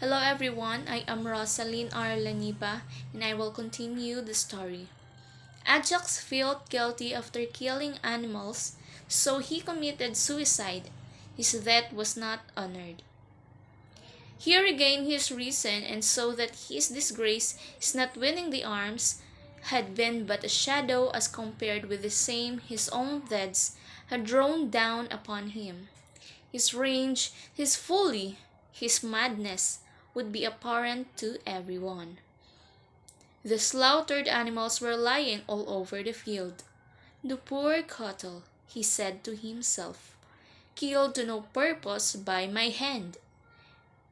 Hello everyone, I am Rosaline R. Laniba and I will continue the story. Ajax felt guilty after killing animals, so he committed suicide. His death was not honored. He regained his reason and saw that his disgrace is not winning the arms had been but a shadow as compared with the same his own deeds had drawn down upon him. His rage, his folly, his madness would be apparent to everyone. The slaughtered animals were lying all over the field. The poor cattle, he said to himself, killed to no purpose by my hand.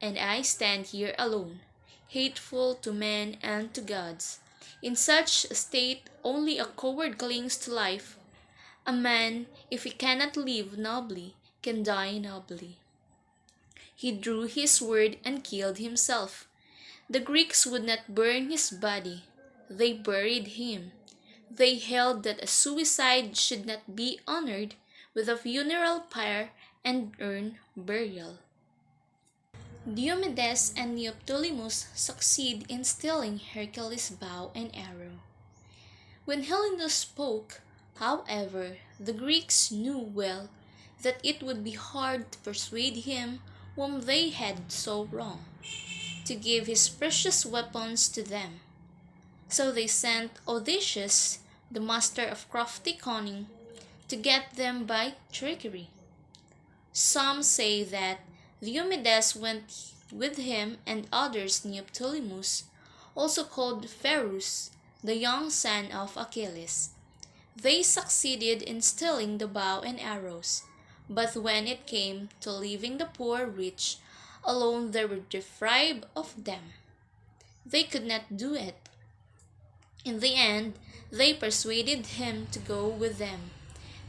And I stand here alone, hateful to men and to gods. In such a state only a coward clings to life. A man, if he cannot live nobly, can die nobly. He drew his sword and killed himself. The Greeks would not burn his body. They buried him. They held that a suicide should not be honored with a funeral pyre and urn burial. Diomedes and Neoptolemus succeed in stealing Hercules' bow and arrow. When Helenus spoke, however, the Greeks knew well that it would be hard to persuade him whom they had so wronged, to give his precious weapons to them. So they sent Odysseus, the master of crafty cunning, to get them by trickery. Some say that Diomedes went with him and others Neoptolemus, also called Pharos, the young son of Achilles. They succeeded in stealing the bow and arrows, but when it came to leaving the poor rich alone they were deprived of them. They could not do it. In the end, they persuaded him to go with them.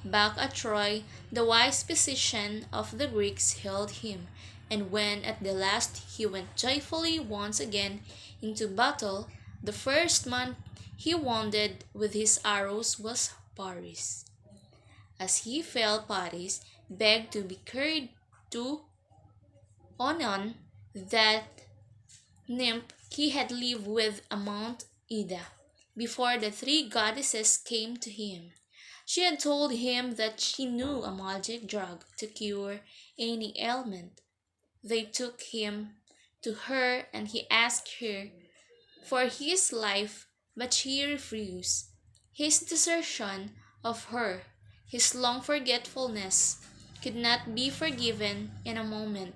Back at Troy, the wise physician of the Greeks held him, and when at the last he went joyfully once again into battle, the first man he wounded with his arrows was Paris. As he fell, Paris begged to be carried to Onon, that nymph he had lived with on Mount Ida, before the three goddesses came to him. She had told him that she knew a magic drug to cure any ailment. They took him to her and he asked her for his life, but she refused. His desertion of her, his long forgetfulness, could not be forgiven in a moment.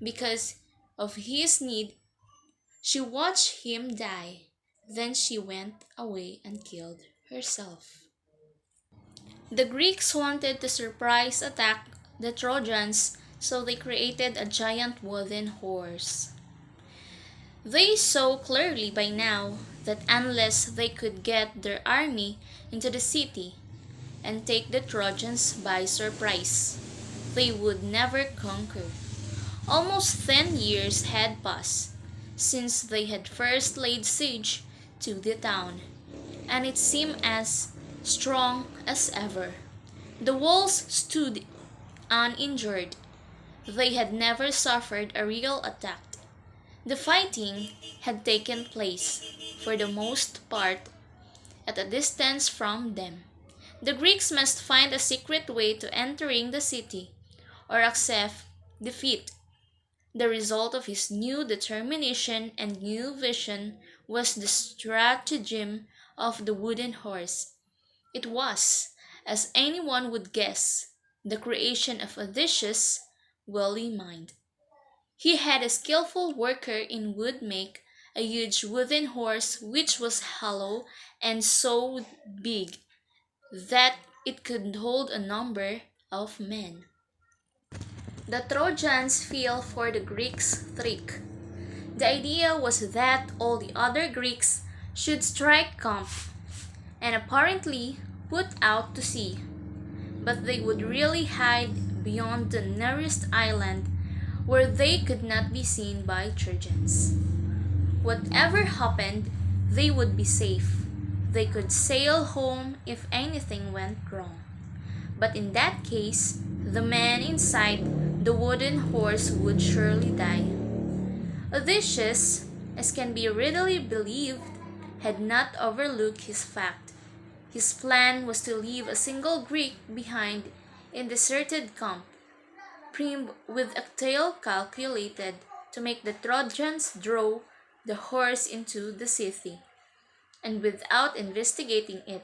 Because of his need, she watched him die. Then she went away and killed herself. The Greeks wanted to surprise attack the Trojans, so they created a giant wooden horse. They saw clearly by now that unless they could get their army into the city and take the Trojans by surprise, they would never conquer. Almost 10 years had passed since they had first laid siege to the town, and it seemed as strong as ever. The walls stood uninjured. They had never suffered a real attack. The fighting had taken place, for the most part, at a distance from them. The Greeks must find a secret way to entering the city, or accept defeat. The result of his new determination and new vision was the stratagem of the wooden horse. It was, as anyone would guess, the creation of Odysseus' wily mind. He had a skillful worker in wood make a huge wooden horse which was hollow and so big that it could hold a number of men. The Trojans fell for the Greeks' trick. The idea was that all the other Greeks should strike camp and apparently put out to sea, but they would really hide beyond the nearest island where they could not be seen by Trojans. Whatever happened, they would be safe. They could sail home if anything went wrong. But in that case, the man inside the wooden horse would surely die. Odysseus, as can be readily believed, had not overlooked his fact. His plan was to leave a single Greek behind in deserted camp, primed with a tale calculated to make the Trojans draw the horse into the city, and without investigating it.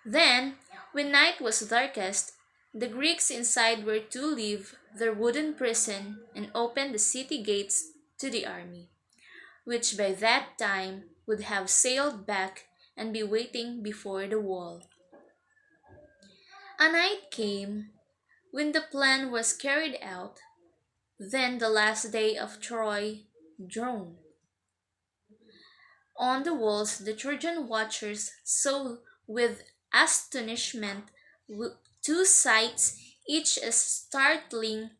Then, when night was darkest, the Greeks inside were to leave their wooden prison and open the city gates to the army, which by that time would have sailed back and be waiting before the wall. A night came when the plan was carried out. Then the last day of Troy droned. On the walls the Trojan watchers saw with astonishment two sights, each as startling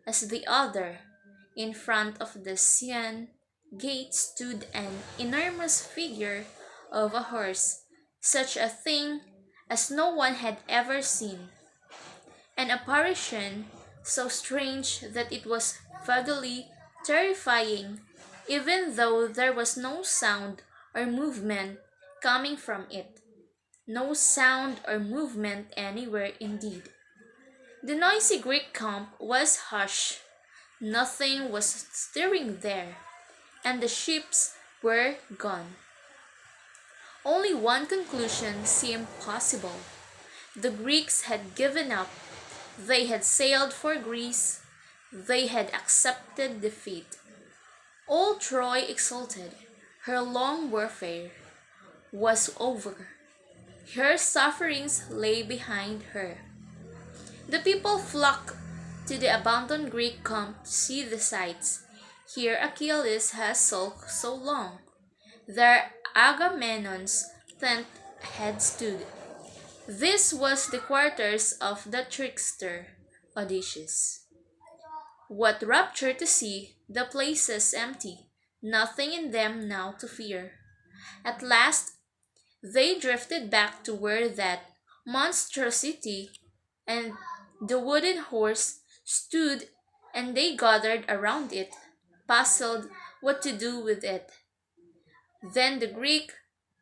as the other. In front of the Scaean gate stood an enormous figure of a horse, such a thing as no one had ever seen. An apparition so strange that it was vaguely terrifying, even though there was no sound or movement coming from it. No sound or movement anywhere indeed. The noisy Greek camp was hushed. Nothing was stirring there, and the ships were gone. Only one conclusion seemed possible. The Greeks had given up. They had sailed for Greece. They had accepted defeat. All Troy exulted. Her long warfare was over. Her sufferings lay behind her. The people flocked to the abandoned Greek camp to see the sights. Here Achilles has sulked so long. There Agamemnon's tent had stood. This was the quarters of the trickster, Odysseus. What rapture to see the places empty, nothing in them now to fear. At last they drifted back to where that monstrosity and the wooden horse stood, and they gathered around it, puzzled what to do with it. Then the Greek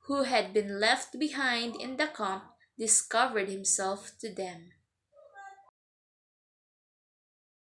who had been left behind in the camp discovered himself to them.